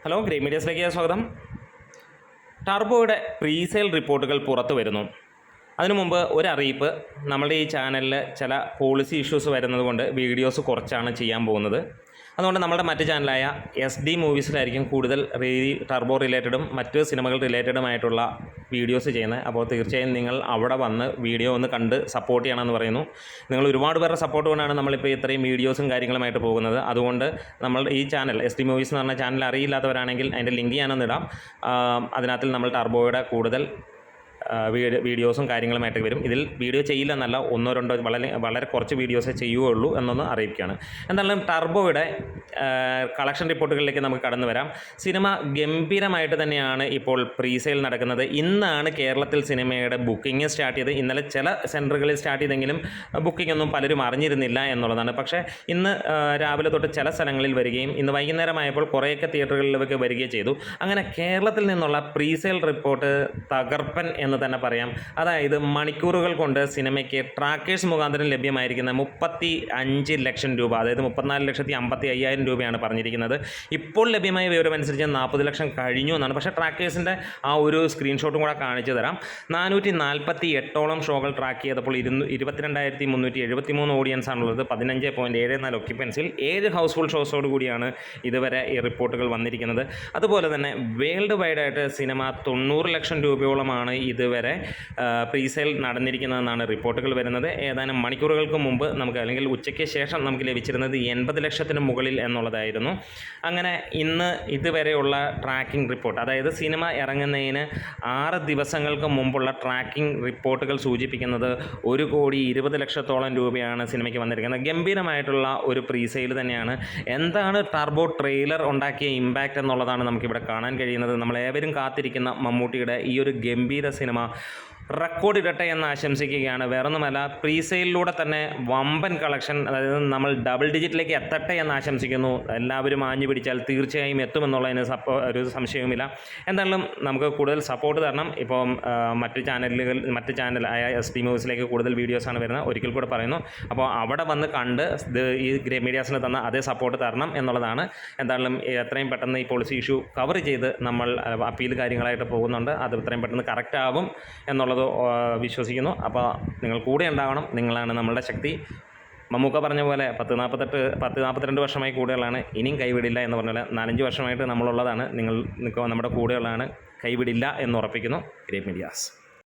Hello, great മീഡിയസിലേക്ക് സ്വാഗതം. ടർബോയുടെ presale റിപ്പോർട്ടുകൾ പുറത്തു വരുന്നു. അതിനു മുമ്പ് ഒരറിയിപ്പ്, നമ്മുടെ ഈ ചാനലിൽ ചില പോളിസി ഇഷ്യൂസ് വരുന്നത് കൊണ്ട് വീഡിയോസ് കുറച്ചാണ് ചെയ്യാൻ പോകുന്നത്. അതുകൊണ്ട് നമ്മുടെ മറ്റ് ചാനലായ SD മൂവീസിലായിരിക്കും കൂടുതൽ ടർബോ റിലേറ്റഡും മറ്റ് സിനിമകൾ റിലേറ്റഡുമായിട്ടുള്ള വീഡിയോസ് ചെയ്യുന്നത്. അപ്പോൾ തീർച്ചയായും നിങ്ങൾ അവിടെ വന്ന് വീഡിയോ ഒന്ന് കണ്ട് സപ്പോർട്ട് ചെയ്യണമെന്ന് പറയുന്നു. നിങ്ങൾ ഒരുപാട് പേരുടെ സപ്പോർട്ട് കൊണ്ടാണ് നമ്മളിപ്പോൾ ഇത്രയും വീഡിയോസും കാര്യങ്ങളുമായിട്ട് പോകുന്നത്. അതുകൊണ്ട് നമ്മൾ ഈ ചാനൽ SD മൂവീസ് എന്ന് പറഞ്ഞ ചാനൽ അറിയില്ലാത്തവരാണെങ്കിൽ അതിൻ്റെ ലിങ്ക് ഞാനൊന്നിടാം. അതിനകത്ത് നമ്മൾ ടർബോയുടെ കൂടുതൽ വീഡിയോസും കാര്യങ്ങളുമായിട്ട് വരും. ഇതിൽ വീഡിയോ ചെയ്യില്ലെന്നല്ല, ഒന്നോ രണ്ടോ വളരെ കുറച്ച് വീഡിയോസേ ചെയ്യുകയുള്ളൂ എന്നൊന്ന് അറിയിക്കുകയാണ്. എന്തായാലും ടർബോയുടെ കളക്ഷൻ റിപ്പോർട്ടുകളിലേക്ക് നമുക്ക് കടന്നു വരാം. സിനിമ ഗംഭീരമായിട്ട് തന്നെയാണ് ഇപ്പോൾ പ്രീസെയിൽ നടക്കുന്നത്. ഇന്നാണ് കേരളത്തിൽ സിനിമയുടെ ബുക്കിംഗ് സ്റ്റാർട്ട് ചെയ്ത്. ഇന്നലെ ചില സെൻറ്ററുകളിൽ സ്റ്റാർട്ട് ചെയ്തെങ്കിലും ബുക്കിംഗ് ഒന്നും പലരും അറിഞ്ഞിരുന്നില്ല എന്നുള്ളതാണ്. പക്ഷേ ഇന്ന് രാവിലെ തൊട്ട് ചില സ്ഥലങ്ങളിൽ വരികയും ഇന്ന് വൈകുന്നേരമായപ്പോൾ കുറേയൊക്കെ തിയേറ്ററുകളിലൊക്കെ വരികയും ചെയ്തു. അങ്ങനെ കേരളത്തിൽ നിന്നുള്ള പ്രീസെയിൽ റിപ്പോർട്ട് തകർപ്പൻ എന്ന് തന്നെ പറയാം. അതായത് മണിക്കൂറുകൾ കൊണ്ട് സിനിമയ്ക്ക് ട്രാക്കേഴ്സ് മുഖാന്തരം ലഭ്യമായിരിക്കുന്ന 35 ലക്ഷം രൂപ, അതായത് 34,55,000 രൂപയാണ് പറഞ്ഞിരിക്കുന്നത്. ഇപ്പോൾ ലഭ്യമായ വിവരമനുസരിച്ച് 40 ലക്ഷം കഴിഞ്ഞു എന്നാണ്. പക്ഷേ ട്രാക്കേഴ്സിൻ്റെ ആ ഒരു സ്ക്രീൻഷോട്ടും കൂടെ കാണിച്ചു തരാം. 448ഓളം ഷോകൾ ട്രാക്ക് ചെയ്തപ്പോൾ 22,373 ഓഡിയൻസ് ആണുള്ളത്. 15.74 ഒക്യുപ്പൻസിൽ 7 ഹൗസ്ഫുൾ ഷോസോട് കൂടിയാണ് ഇതുവരെ ഈ റിപ്പോർട്ടുകൾ വന്നിരിക്കുന്നത്. അതുപോലെ തന്നെ വേൾഡ് വൈഡായിട്ട് സിനിമ 90 ലക്ഷം രൂപയോളമാണ് ഇതുവരെ പ്രീസെയിൽ നടന്നിരിക്കുന്നതെന്നാണ് റിപ്പോർട്ടുകൾ വരുന്നത്. ഏതാനും മണിക്കൂറുകൾക്ക് മുമ്പ് നമുക്ക്, അല്ലെങ്കിൽ ഉച്ചയ്ക്ക് ശേഷം നമുക്ക് ലഭിച്ചിരുന്നത് 80 ലക്ഷത്തിന് മുകളിൽ എന്നുള്ളതായിരുന്നു. അങ്ങനെ ഇന്ന് ഇതുവരെയുള്ള ട്രാക്കിംഗ് റിപ്പോർട്ട്, അതായത് സിനിമ ഇറങ്ങുന്നതിന് 6 ദിവസങ്ങൾക്ക് മുമ്പുള്ള ട്രാക്കിംഗ് റിപ്പോർട്ടുകൾ സൂചിപ്പിക്കുന്നത് 1,20,00,000 രൂപയാണ് സിനിമയ്ക്ക് വന്നിരിക്കുന്നത്. ഗംഭീരമായിട്ടുള്ള ഒരു പ്രീസെയിൽ തന്നെയാണ്. എന്താണ് ടർബോ ട്രെയിലർ ഉണ്ടാക്കിയ ഇമ്പാക്റ്റ് എന്നുള്ളതാണ് നമുക്കിവിടെ കാണാൻ കഴിയുന്നത്. നമ്മളേവരും കാത്തിരിക്കുന്ന മമ്മൂട്ടിയുടെ ഈ ഒരു ഗംഭീര സിനിമ റെക്കോർഡ് ഇടട്ടെ എന്ന് ആശംസിക്കുകയാണ്. വേറൊന്നുമല്ല, പ്രീസെയിലൂടെ തന്നെ വമ്പൻ കളക്ഷൻ, അതായത് നമ്മൾ ഡബിൾ ഡിജിറ്റിലേക്ക് എത്തട്ടെ എന്ന് ആശംസിക്കുന്നു. എല്ലാവരും ആഞ്ഞു പിടിച്ചാൽ തീർച്ചയായും എത്തുമെന്നുള്ളതിന് ഒരു സംശയവുമില്ല. എന്തായാലും നമുക്ക് കൂടുതൽ സപ്പോർട്ട് തരണം. ഇപ്പം മറ്റ് ചാനലായ SD മൂവീസിലേക്ക് കൂടുതൽ വീഡിയോസാണ് വരുന്നത്, ഒരിക്കൽ കൂടെ പറയുന്നു. അപ്പോൾ അവിടെ വന്ന് കണ്ട് ഈ ഗ്രേറ്റ് മീഡിയാസിന് തന്ന അതേ സപ്പോർട്ട് തരണം എന്നുള്ളതാണ്. എന്തായാലും എത്രയും പെട്ടെന്ന് ഈ പോളിസി ഇഷ്യൂ കവർ ചെയ്ത് നമ്മൾ അപ്പീൽ കാര്യങ്ങളായിട്ട് പോകുന്നുണ്ട്. അത് എത്രയും പെട്ടെന്ന് കറക്റ്റ് ആവും എന്നുള്ളത് വിശ്വസിക്കുന്നു. അപ്പോൾ നിങ്ങൾ കൂടെ ഉണ്ടാവണം. നിങ്ങളാണ് നമ്മളുടെ ശക്തി. മമ്മൂക്ക പറഞ്ഞ പോലെ 10-42 വർഷമായി കൂടെയുള്ളതാണ്, ഇനിയും കൈവിടില്ല എന്ന് പറഞ്ഞാൽ 4-5 വർഷമായിട്ട് നമ്മളുള്ളതാണ്. നിങ്ങൾ നമ്മുടെ കൂടെയുള്ളതാണ്, കൈവിടില്ല എന്ന് ഉറപ്പിക്കുന്നു. Great medias.